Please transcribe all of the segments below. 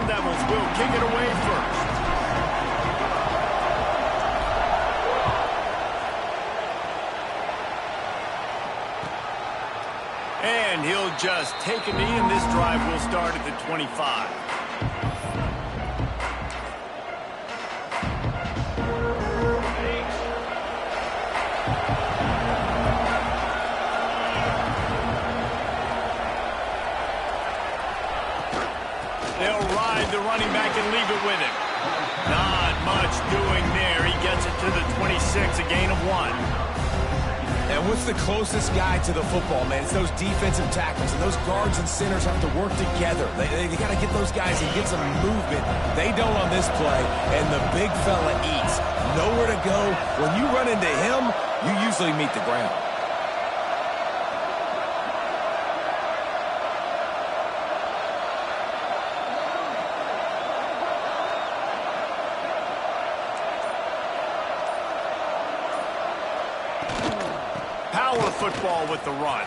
Sun Devils will kick it away first. And he'll just take a knee, and this drive will start at the 25. They'll ride the running back and leave it with him. Not much doing there. He gets it to the 26, a gain of 1. And what's the closest guy to the football, man? It's those defensive tackles, and those guards and centers have to work together. They got to get those guys and get some movement. They don't on this play, and the big fella eats. Nowhere to go. When you run into him, you usually meet the ground. Power football with the run.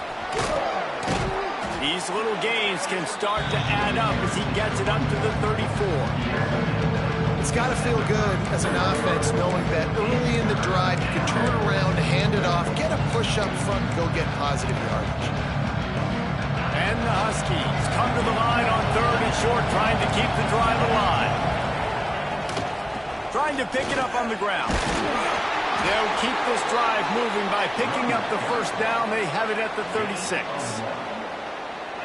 These little gains can start to add up as he gets it up to the 34. It's got to feel good as an offense knowing that early in the drive you can turn around, hand it off, get a push up front, and go get positive yardage. And the Huskies come to the line on 3rd and short, trying to keep the drive alive. Trying to pick it up on the ground. They'll keep this drive moving by picking up the first down. They have it at the 36.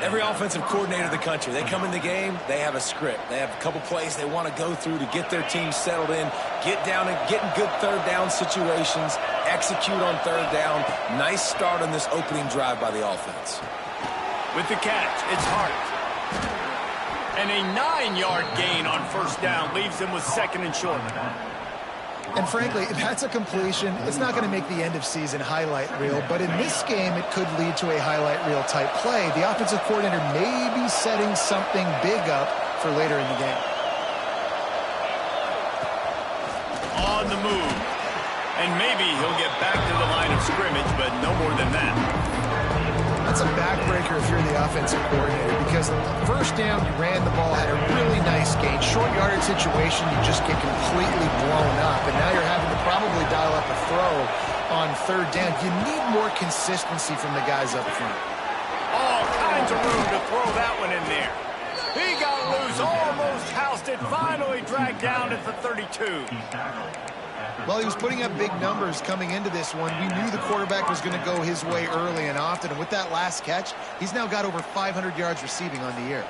Every offensive coordinator in the country, they come in the game, they have a script. They have a couple plays they want to go through to get their team settled in, get down and get in good third down situations, execute on third down. Nice start on this opening drive by the offense. With the catch, it's Hart. And a 9-yard gain on first down leaves him with 2nd and short. And frankly, that's a completion. It's not going to make the end-of-season highlight reel, but in this game, it could lead to a highlight reel type play. The offensive coordinator may be setting something big up for later in the game. On the move. And maybe he'll get back to the line of scrimmage, but no more than that. That's a backbreaker if you're the offensive coordinator, because first down, you ran the ball, had a really nice gain. Short yardage situation, you just get completely blown up, and now you're having to probably dial up a throw on 3rd down. You need more consistency from the guys up front. All kinds of room to throw that one in there. He got loose, almost housed it, finally dragged down at the 32. Well, he was putting up big numbers coming into this one. We knew the quarterback was going to go his way early and often. And with that last catch, he's now got over 500 yards receiving on the year.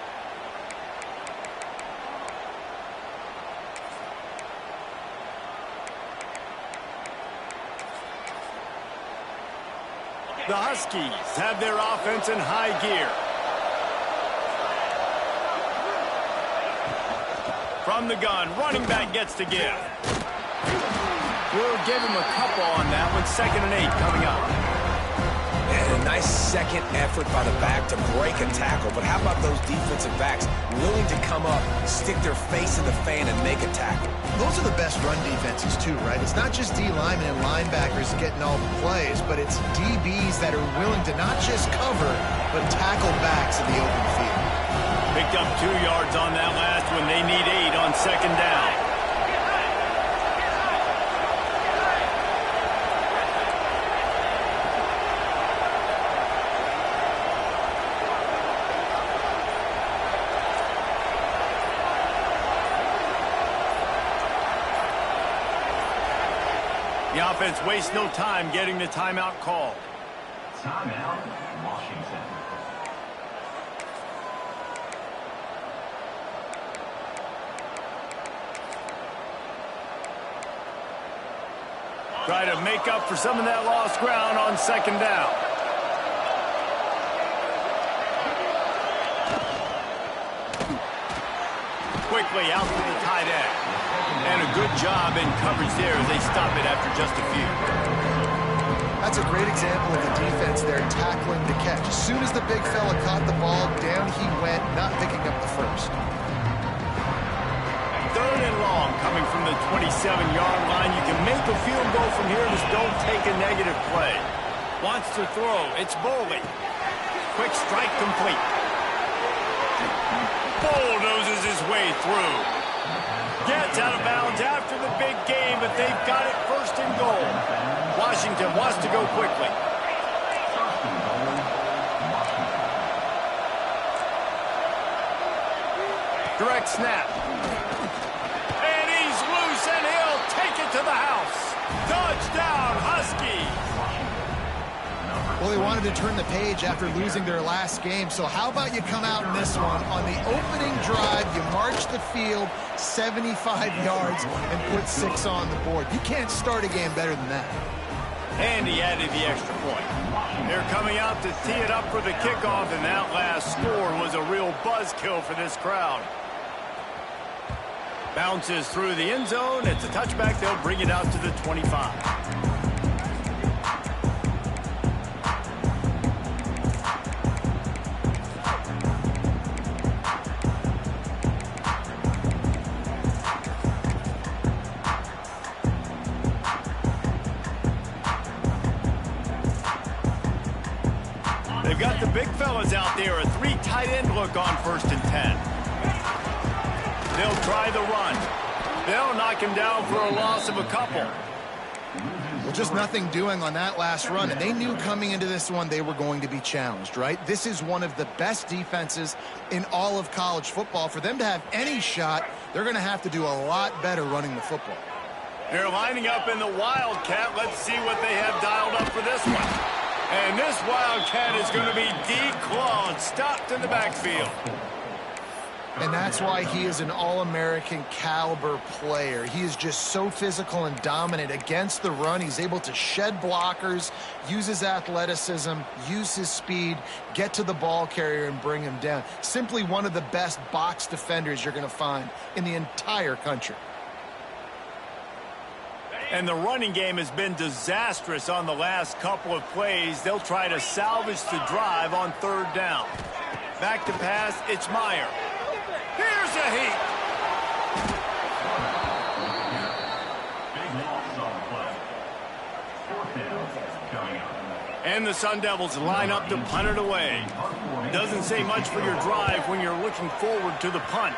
The Huskies have their offense in high gear. From the gun, running back gets to give. We'll give him a couple on that one. 2nd and 8 coming up. And a nice second effort by the back to break a tackle. But how about those defensive backs willing to come up, stick their face in the fan, and make a tackle? Those are the best run defenses, too, right? It's not just D linemen and linebackers getting all the plays, but it's DBs that are willing to not just cover, but tackle backs in the open field. Picked up 2 yards on that last one. They need 8 on 2nd down. The offense wastes no time getting the timeout called. Timeout, Washington. Try to make up for some of that lost ground on 2nd down. Quickly out to the tight end. And a good job in coverage there as they stop it after just a few. That's a great example of the defense there tackling the catch. As soon as the big fella caught the ball, down he went, not picking up the first. 3rd and long coming from the 27-yard line. You can make a field goal from here. Just don't take a negative play. Wants to throw. It's Boley. Quick strike complete. Bulldozes his his way through. Gets out of bounds after the big game, but they've got it first and goal. Washington wants to go quickly. Direct snap. And he's loose, and he'll take it to the house. Touchdown, Huskies. Well, they wanted to turn the page after losing their last game, so how about you come out in this one? On the opening drive, you march the field 75 yards and put 6 on the board. You can't start a game better than that. And he added the extra point. They're coming out to tee it up for the kickoff, and that last score was a real buzzkill for this crowd. Bounces through the end zone. It's a touchback. They'll bring it out to the 25. They've got the big fellas out there. A 3 tight end look on 1st and 10. They'll try the run. They'll knock him down for a loss of a couple. Well, just nothing doing on that last run, and they knew coming into this one they were going to be challenged, right? This is one of the best defenses in all of college football. For them to have any shot, they're going to have to do a lot better running the football. They're lining up in the Wildcat. Let's see what they have dialed up for this one. And this Wildcat is going to be declawed, stopped in the backfield. And that's why he is an All-American caliber player. He is just so physical and dominant against the run. He's able to shed blockers, use his athleticism, use his speed, get to the ball carrier and bring him down. Simply one of the best box defenders you're going to find in the entire country. And the running game has been disastrous on the last couple of plays. They'll try to salvage the drive on 3rd down. Back to pass, it's Meyer. Here's a heat. Big loss on the play. 4th down coming up. And the Sun Devils line up to punt it away. Doesn't say much for your drive when you're looking forward to the punt.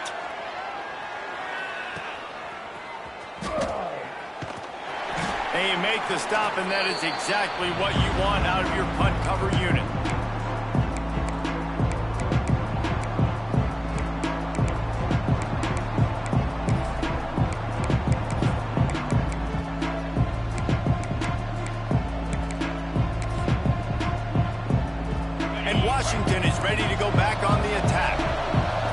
And you make the stop, and that is exactly what you want out of your punt cover unit. And Washington is ready to go back on the attack.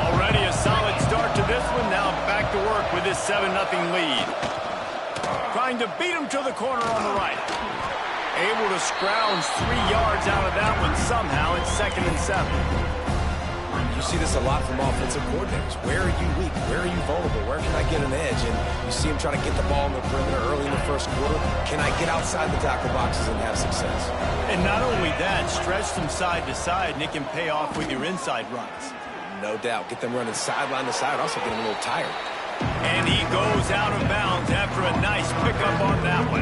Already a solid start to this one. Now back to work with this 7-0 lead. Trying to beat him to the corner on the right. Able to scrounge 3 yards out of that one somehow. It's 2nd and 7. You see this a lot from offensive coordinators. Where are you weak? Where are you vulnerable? Where can I get an edge? And you see him try to get the ball in the perimeter early in the 1st quarter. Can I get outside the tackle boxes and have success? And not only that, stretch them side to side, and it can pay off with your inside runs. No doubt. Get them running sideline to side. Also get them a little tired. And he goes out of bounds after a nice pickup on that one.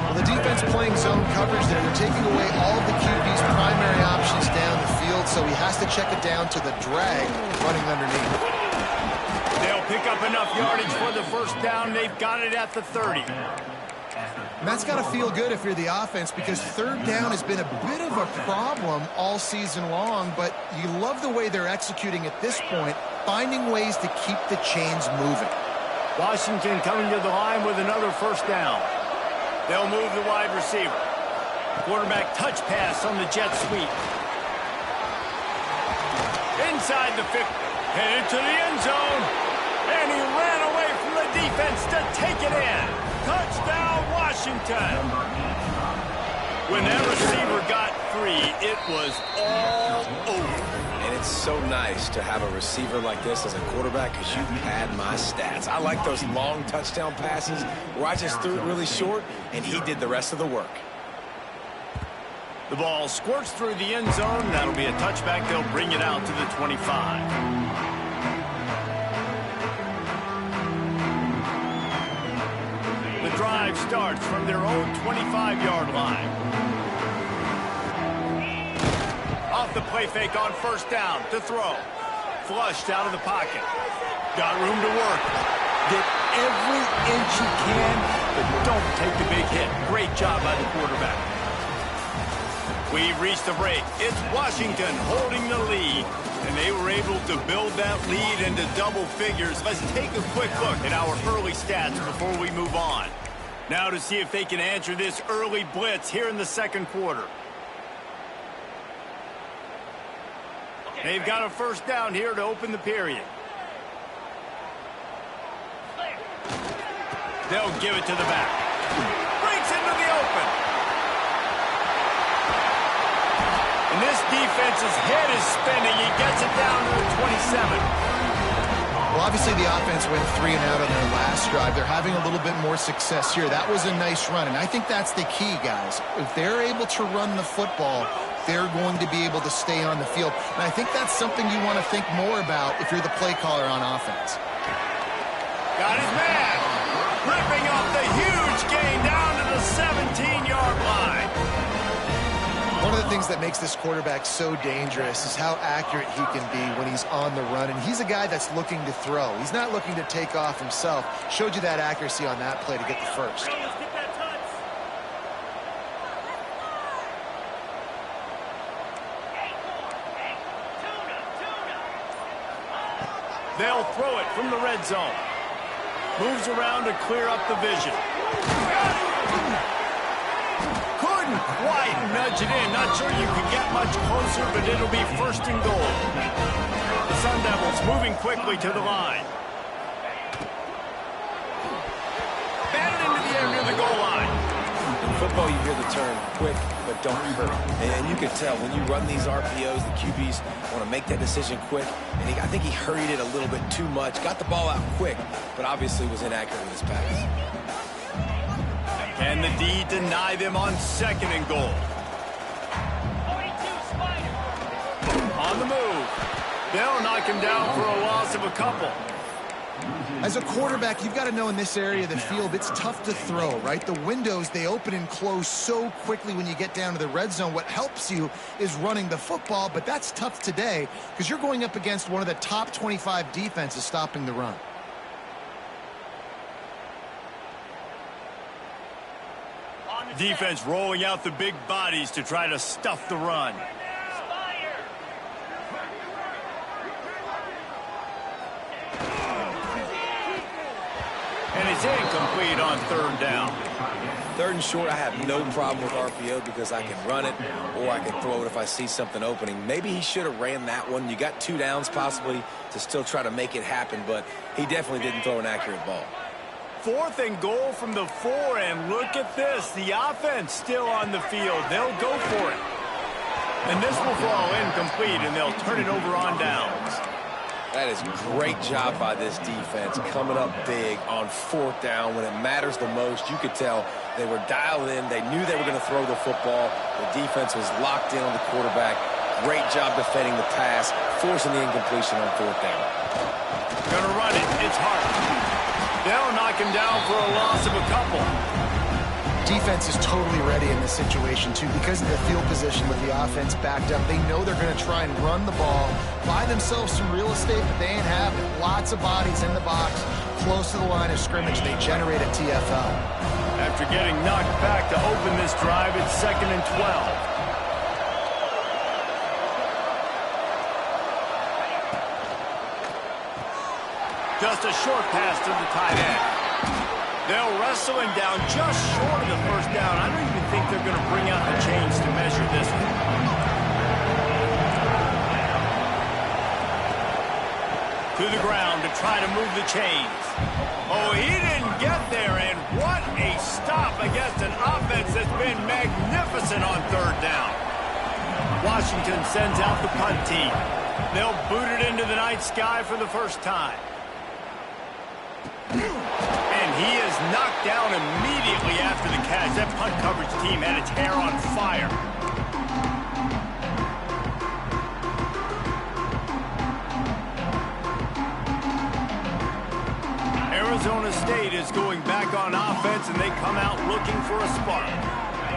Well, the defense playing zone coverage there. They're taking away all of the QB's primary options down the field, so he has to check it down to the drag running underneath. They'll pick up enough yardage for the 1st down. They've got it at the 30. And that's got to feel good if you're the offense, because 3rd down has been a bit of a problem all season long, but you love the way they're executing at this point, finding ways to keep the chains moving. Washington coming to the line with another 1st down. They'll move the wide receiver. Quarterback touch pass on the jet sweep. Inside the 50, headed to the end zone, and he ran away from the defense to take it in. Touchdown, Washington. When that receiver got 3, it was all over. And it's so nice to have a receiver like this as a quarterback, because you had my stats. I like those long touchdown passes where I just threw it really short, and he did the rest of the work. The ball squirts through the end zone. That'll be a touchback. They'll bring it out to the 25. The drive starts from their own 25-yard line. Off the play fake on 1st down to throw. flushed out of the pocket. Got room to work. Get every inch you can, But don't take the big hit. Great job by the quarterback. We've reached the break. It's Washington holding the lead. And they were able to build that lead into double figures. Let's take a quick look at our early stats before we move on. Now to see if they can answer this early blitz here in the second quarter. They've got a first down here to open the period. They'll give it to the back. Breaks into the open. And this defense's head is spinning. He gets it down to the 27. Well, obviously the offense went 3 and out on their last drive. They're having a little bit more success here. That was a nice run, and I think that's the key, guys. If they're able to run the football, they're going to be able to stay on the field. And I think that's something you want to think more about if you're the play caller on offense. Got his man. Ripping off the huge gain down to the 17-yard line. One of the things that makes this quarterback so dangerous is how accurate he can be when he's on the run. And he's a guy that's looking to throw. He's not looking to take off himself. Showed you that accuracy on that play to get the first. They'll throw it from the red zone. Moves around to clear up the vision. Couldn't quite nudge it in. Not sure you could get much closer, but it'll be first and goal. The Sun Devils moving quickly to the line. Batted into the air near the goal line. In football, you hear the term quick, but don't hurt. And you can tell when you run these RPOs, the QBs want to make that decision quick. And I think he hurried it a little bit too much. Got the ball out quick, but obviously was inaccurate with his pass. Can the D deny them on second and goal? On the move. They'll knock him down for a loss of a couple. As a quarterback, you've got to know in this area of the field, it's tough to throw, right? The windows, they open and close so quickly when you get down to the red zone. What helps you is running the football, but that's tough today because you're going up against one of the top 25 defenses stopping the run. Defense rolling out the big bodies to try to stuff the run. And it's incomplete on third down. Third and short, I have no problem with RPO because I can run it or I can throw it if I see something opening. Maybe he should have ran that one. You got 2 downs possibly to still try to make it happen, but he definitely didn't throw an accurate ball. 4th and goal from the 4, and look at this. The offense still on the field. They'll go for it. And this will fall incomplete, and they'll turn it over on downs. That is great job by this defense, coming up big on 4th down when it matters the most. You could tell they were dialed in. They knew they were going to throw the football. The defense was locked in on the quarterback. Great job defending the pass, forcing the incompletion on 4th down. Gonna run it. It's Hart. They'll knock him down for a loss of a couple. Defense is totally ready in this situation, too, because of the field position with the offense backed up. They know they're going to try and run the ball, buy themselves some real estate that they ain't having. Lots of bodies in the box, close to the line of scrimmage. They generate a TFL. After getting knocked back to open this drive, it's 2nd and 12. Just a short pass to the tight end. They'll wrestle him down just short of the first down. I don't even think they're going to bring out the chains to measure this one. To the ground to try to move the chains. Oh, he didn't get there, and what a stop against an offense that's been magnificent on third down. Washington sends out the punt team. They'll boot it into the night sky for the first time. And he is knocked down immediately after the catch. That punt coverage team had its hair on fire. Arizona State is going back on offense, and they come out looking for a spark.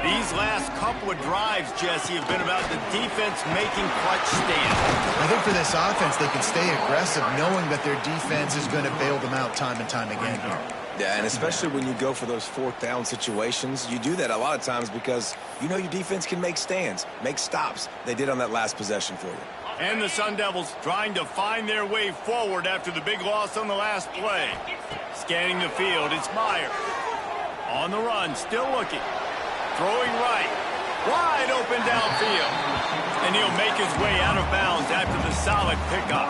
These last couple of drives, Jesse, have been about the defense making clutch stands. I think for this offense, they can stay aggressive knowing that their defense is going to bail them out time and time again here. Yeah, and especially when you go for those 4th down situations, you do that a lot of times because you know your defense can make stands, make stops. They did on that last possession for you. And the Sun Devils trying to find their way forward after the big loss on the last play. Scanning the field, it's Meyer. On the run, still looking. Throwing right. Wide open downfield. And he'll make his way out of bounds after the solid pickup.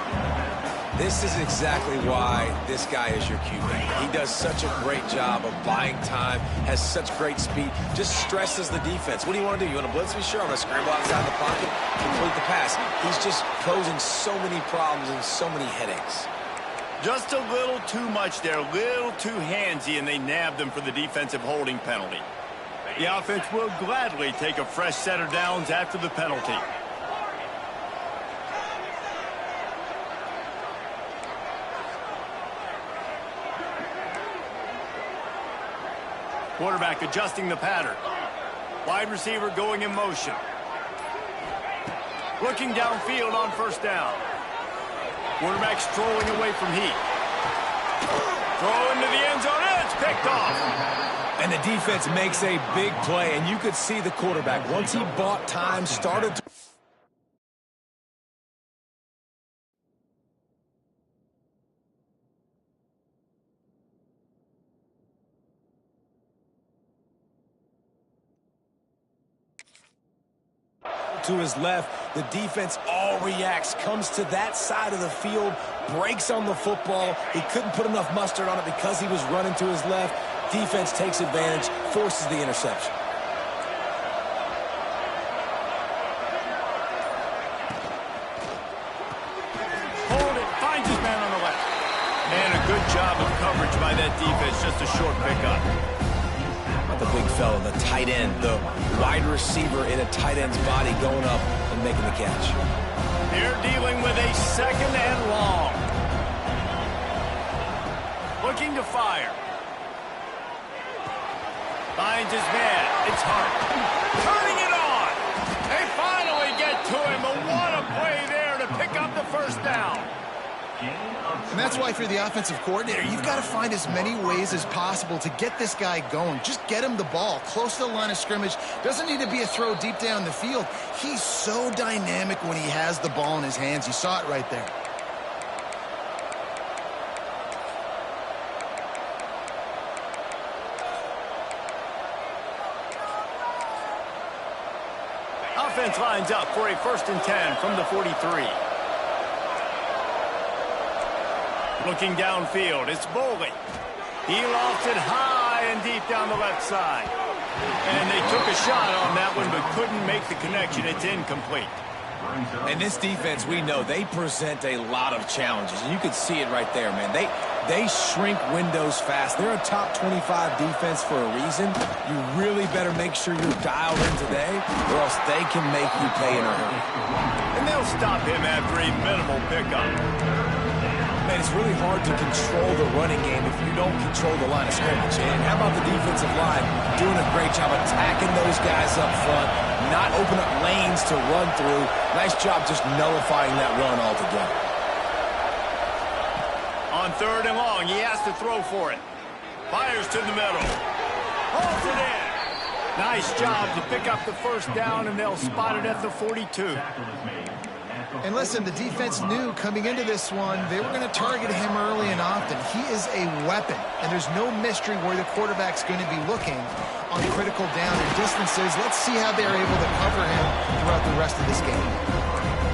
This is exactly why this guy is your QB. He does such a great job of buying time, has such great speed, just stresses the defense. What do you want to do? You want to blitz me? Sure, I'm going to scramble outside the pocket, complete the pass. He's just posing so many problems and so many headaches. Just a little too much there, a little too handsy, and they nabbed him for the defensive holding penalty. The offense will gladly take a fresh set of downs after the penalty. Quarterback adjusting the pattern. Wide receiver going in motion. Looking downfield on first down. Quarterback strolling away from heat. Throw into the end zone, and it's picked off. And the defense makes a big play, and you could see the quarterback, once he bought time, started to... to his left, the defense all reacts, comes to that side of the field, breaks on the football. He couldn't put enough mustard on it because he was running to his left. Defense takes advantage, forces the interception. Hold it, finds his man on the left. And a good job of coverage by that defense, just a short pickup. The big fella, the tight end, the wide receiver in a tight end's body going up and making the catch. They're dealing with a second and long. Looking to fire. Finds his man. It's Hart. Turning it on. They finally get to him, but what a play there to pick up the first down. And that's why, if you're the offensive coordinator, you've got to find as many ways as possible to get this guy going. Just get him the ball close to the line of scrimmage. Doesn't need to be a throw deep down the field. He's so dynamic when he has the ball in his hands. You saw it right there. Offense lines up for a 1st and 10 from the 43. Looking downfield, it's Boley. He lofts it high and deep down the left side. And they took a shot on that one, but couldn't make the connection. It's incomplete. And this defense, we know, they present a lot of challenges. And you can see it right there, man. They shrink windows fast. They're a top 25 defense for a reason. You really better make sure you're dialed in today, or else they can make you pay in a hurry. And they'll stop him after a minimal pickup. Man, it's really hard to control the running game if you don't control the line of scrimmage. And how about the defensive line doing a great job attacking those guys up front, not open up lanes to run through. Nice job just nullifying that run altogether. On 3rd and long, he has to throw for it. Fires to the middle. Holds it in. Nice job to pick up the first down, and they'll spot it at the 42. And listen, the defense knew coming into this one, they were going to target him early and often. He is a weapon, and there's no mystery where the quarterback's going to be looking on critical down and distances. Let's see how they're able to cover him throughout the rest of this game.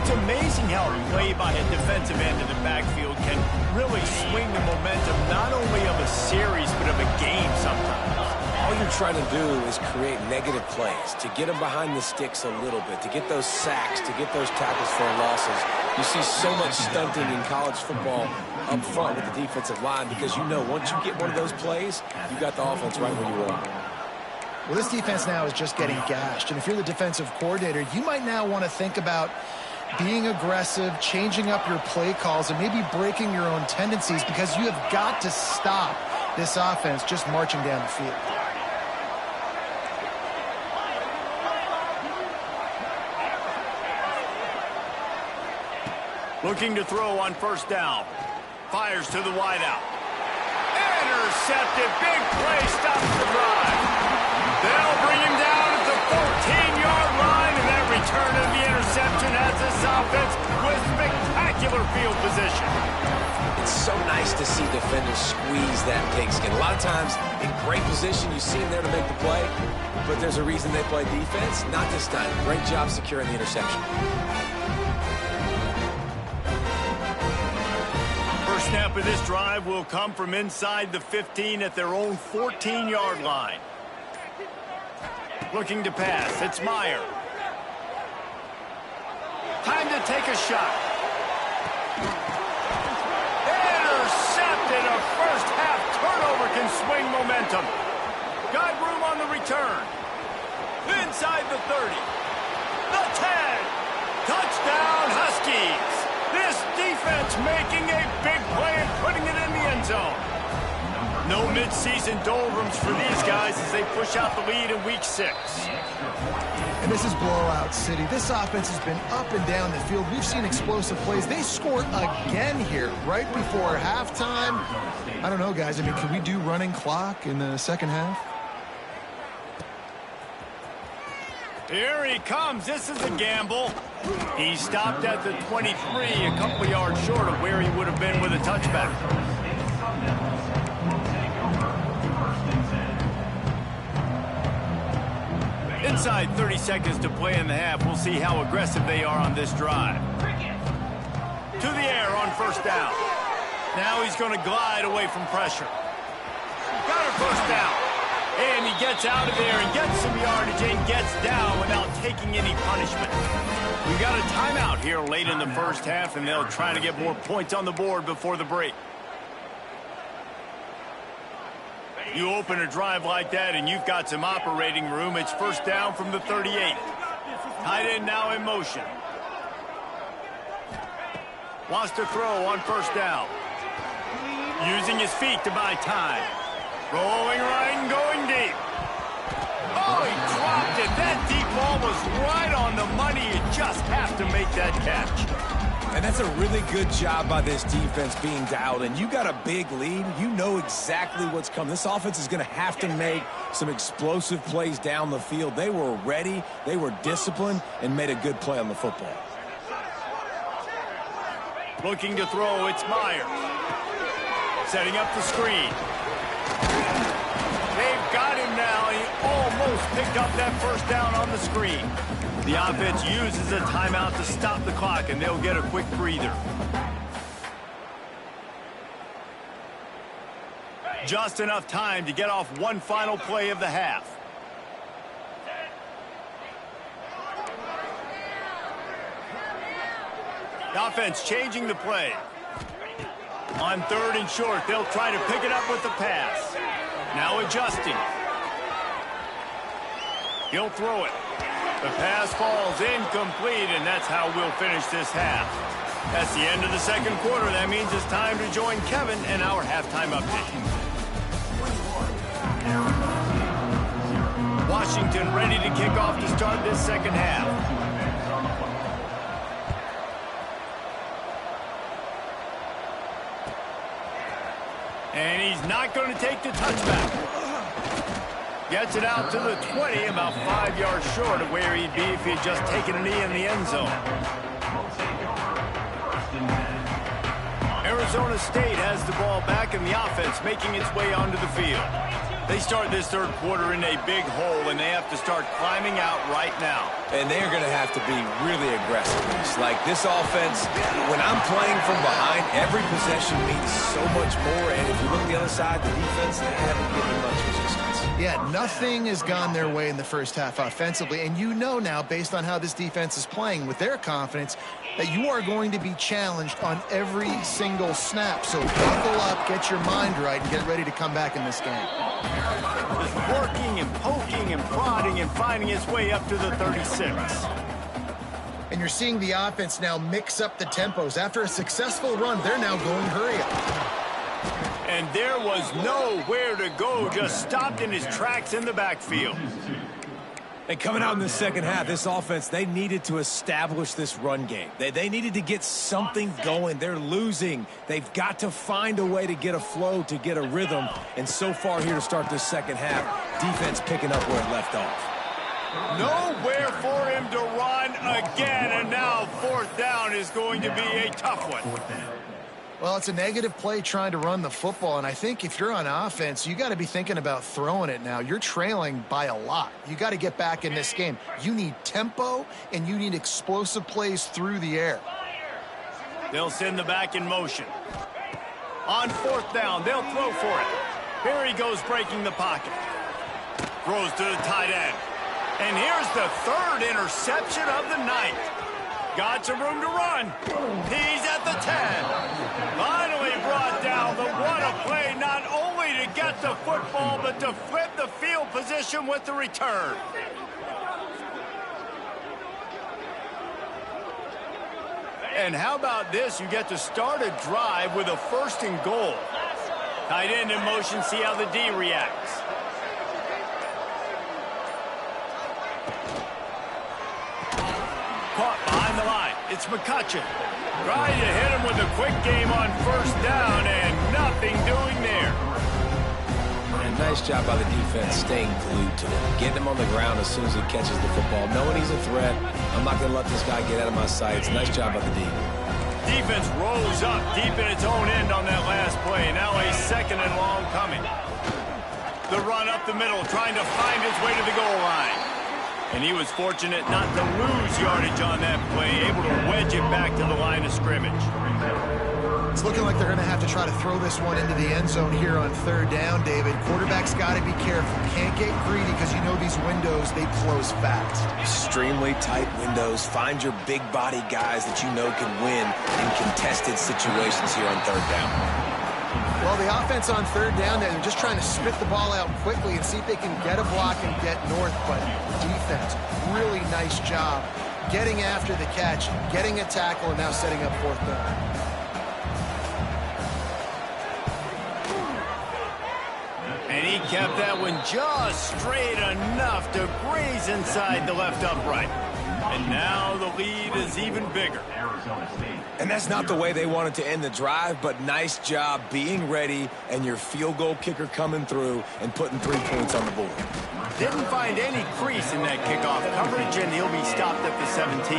It's amazing how a play by a defensive end in the backfield can really swing the momentum not only of a series, but of a game sometimes. All you're trying to do is create negative plays, to get them behind the sticks a little bit, to get those sacks, to get those tackles for losses. You see so much stunting in college football up front with the defensive line because you know once you get one of those plays, you got the offense right where you want. Well, this defense now is just getting gashed. And if you're the defensive coordinator, you might now want to think about being aggressive, changing up your play calls, and maybe breaking your own tendencies because you have got to stop this offense just marching down the field. Looking to throw on first down. Fires to the wideout. Intercepted. Big play stops the drive. They'll bring him down at the 14-yard line, and that return of the interception has this offense with spectacular field position. It's so nice to see defenders squeeze that pigskin. A lot of times, in great position, you see them there to make the play, but there's a reason they play defense. Not this time. Great job securing the interception. First snap of this drive will come from inside the 15 at their own 14-yard line. Looking to pass. It's Meyer. Time to take a shot. Intercepted. A first-half turnover can swing momentum. Got room on the return. Inside the 30. The 10. Touchdown, Huskies. This defense making a big play and putting it in the end zone. No mid-season doldrums for these guys as they push out the lead in Week 6. And this is blowout city. This offense has been up and down the field. We've seen explosive plays. They scored again here right before halftime. I don't know, guys. I mean, can we do running clock in the second half? Here he comes. This is a gamble. He stopped at the 23, a couple yards short of where he would have been with a touchback. Inside 30 seconds to play in the half. We'll see how aggressive they are on this drive. To the air on first down. Now he's going to glide away from pressure. Got a first down. And he gets out of there and gets some yardage and gets down without taking any punishment. We got a timeout here late in the first half, and they'll try to get more points on the board before the break. You open a drive like that and you've got some operating room. It's first down from the 38. Tight end now in motion. Wants to throw on first down. Using his feet to buy time. Rolling right and going deep. Oh, he dropped it. That deep ball was right on the money. You just have to make that catch. And that's a really good job by this defense being dialed in. You got a big lead. You know exactly what's coming. This offense is going to have to make some explosive plays down the field. They were ready, they were disciplined, and made a good play on the football. Looking to throw, it's Meyer. Setting up the screen. They've got him now. He almost picked up that first down on the screen. The offense uses a timeout to stop the clock, and they'll get a quick breather. Just enough time to get off one final play of the half. The offense changing the play. On third and short, they'll try to pick it up with the pass. Now adjusting. He'll throw it. The pass falls incomplete, and that's how we'll finish this half. That's the end of the second quarter. That means it's time to join Kevin and our halftime update. Washington ready to kick off to start this second half. And he's not going to take the touchback. Gets it out to the 20, about 5 yards short of where he'd be if he had just taken a knee in the end zone. Arizona State has the ball back, and the offense making its way onto the field. They start this third quarter in a big hole, and they have to start climbing out right now. And they're going to have to be really aggressive. Like this offense, when I'm playing from behind, every possession means so much more. And if you look at the other side, the defense, they haven't given much resistance. Yeah, nothing has gone their way in the first half offensively. And you know now, based on how this defense is playing with their confidence, that you are going to be challenged on every single snap. So buckle up, get your mind right, and get ready to come back in this game. Just working and poking and prodding and finding its way up to the 36. And you're seeing the offense now mix up the tempos. After a successful run, they're now going hurry up. And there was nowhere to go, just stopped in his tracks in the backfield. And coming out in the second half, this offense, they needed to establish this run game. They needed to get something going. They're losing. They've got to find a way to get a flow, to get a rhythm. And so far here to start this second half, defense picking up where it left off. Nowhere for him to run again, and now 4th down is going to be a tough one. Well, it's a negative play trying to run the football, and I think if you're on offense, you got to be thinking about throwing it now. You're trailing by a lot. You got to get back in this game. You need tempo, and you need explosive plays through the air. They'll send the back in motion. On 4th down, they'll throw for it. Here he goes breaking the pocket. Throws to the tight end. And here's the 3rd interception of the night. Got some room to run. He's at the 10. Finally brought down. The what a play, not only to get the football, but to flip the field position with the return. And how about this? You get to start a drive with a 1st and goal. Tight end in motion, see how the D reacts. Caught behind the line. It's McCutcheon. Trying to hit him with a quick game on 1st down, and nothing doing there. And nice job by the defense staying glued to him. Getting him on the ground as soon as he catches the football. Knowing he's a threat. I'm not going to let this guy get out of my sights. Nice job by the D. Defense rolls up deep in its own end on that last play. Now a 2nd and long coming. The run up the middle, trying to find his way to the goal line. And he was fortunate not to lose yardage on that play, able to wedge it back to the line of scrimmage. It's looking like they're going to have to try to throw this one into the end zone here on 3rd down, David. Quarterback's got to be careful. Can't get greedy because you know these windows, they close fast. Extremely tight windows. Find your big body guys that you know can win in contested situations here on 3rd down. Well, the offense on 3rd down, they're just trying to spit the ball out quickly and see if they can get a block and get north. But defense, really nice job getting after the catch, getting a tackle, and now setting up 4th down. And he kept that one just straight enough to graze inside the left upright. And now the lead is even bigger. And that's not the way they wanted to end the drive, but nice job being ready and your field goal kicker coming through and putting 3 points on the board. Didn't find any crease in that kickoff coverage, and he'll be stopped at the 17.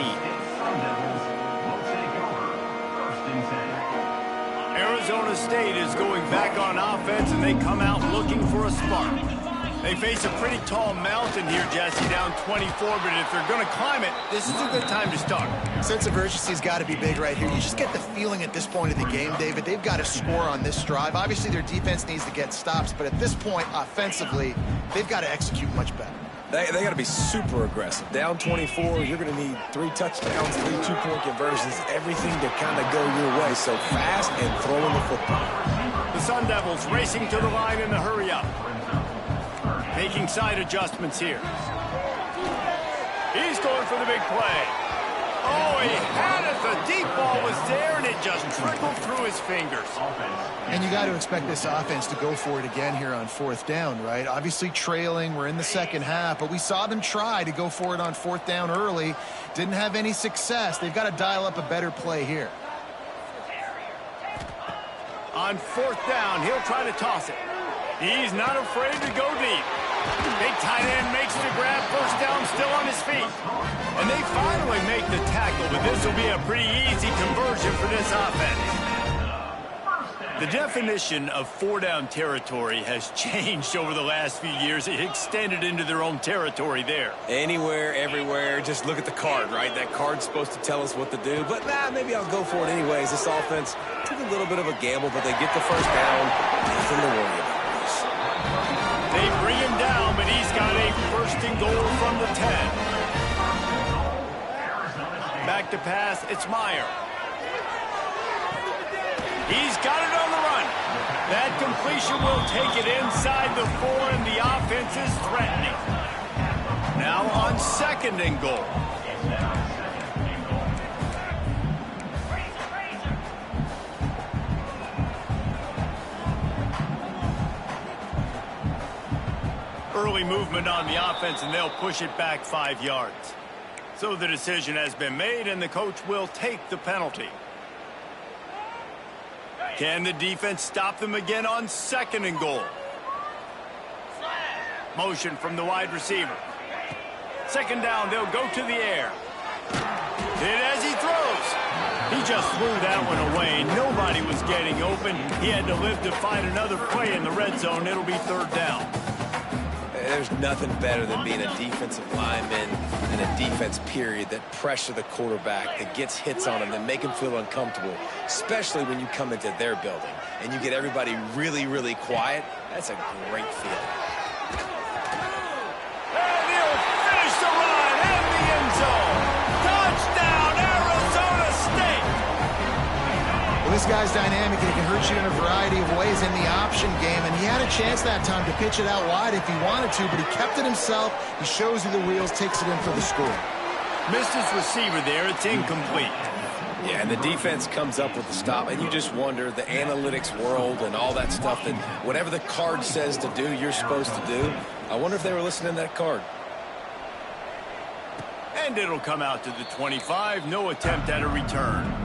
Arizona State is going back on offense, and they come out looking for a spark. They face a pretty tall mountain here, Jesse, down 24, but if they're going to climb it, this is a good time to start. Sense of urgency's got to be big right here. You just get the feeling at this point of the game, David, they've got to score on this drive. Obviously, their defense needs to get stops, but at this point, offensively, they've got to execute much better. They got to be super aggressive. Down 24, you're going to need 3 touchdowns, 3 2-point conversions, everything to kind of go your way. So fast and throwing the football. The Sun Devils racing to the line in the hurry up. Making side adjustments here. He's going for the big play. Oh, he had it. The deep ball was there, and it just trickled through his fingers. And you got to expect this offense to go for it again here on 4th down, right? Obviously trailing. We're in the second half, but we saw them try to go for it on 4th down early. Didn't have any success. They've got to dial up a better play here. On 4th down, he'll try to toss it. He's not afraid to go deep. Big tight end makes the grab. 1st down, still on his feet. And they finally make the tackle, but this will be a pretty easy conversion for this offense. The definition of 4-down territory has changed over the last few years. It extended into their own territory there. Anywhere, everywhere, just look at the card, right? That card's supposed to tell us what to do, but maybe I'll go for it anyways. This offense took a little bit of a gamble, but they get the 1st down. Nothing to worry about. They bring him down, but he's got a 1st and goal from the 10. Back to pass, it's Meyer. He's got it on the run. That completion will take it inside the 4, and the offense is threatening. Now on 2nd and goal. Early movement on the offense, and they'll push it back 5 yards. So the decision has been made, and the coach will take the penalty. Can the defense stop them again on 2nd and goal? Motion from the wide receiver. 2nd down, they'll go to the air. Hit as he throws. He just threw that one away. Nobody was getting open. He had to live to find another play in the red zone. It'll be 3rd down. There's nothing better than being a defensive lineman and a defense period that pressure the quarterback, that gets hits on him, that make him feel uncomfortable, especially when you come into their building and you get everybody really, really quiet. That's a great feeling. And he'll finish the run in the end zone. Touchdown, Arizona State. Well, this guy's dynamic, and he can hurt you in a variety of ways in the option game, and he had a chance that time to pitch it out wide if he wanted to, but he kept it himself. He shows you the wheels, takes it in for the score. Missed his receiver there. It's incomplete. Yeah, and the defense comes up with the stop, and you just wonder, the analytics world and all that stuff, that whatever the card says to do, you're supposed to do. I wonder if they were listening to that card. And it'll come out to the 25. No attempt at a return.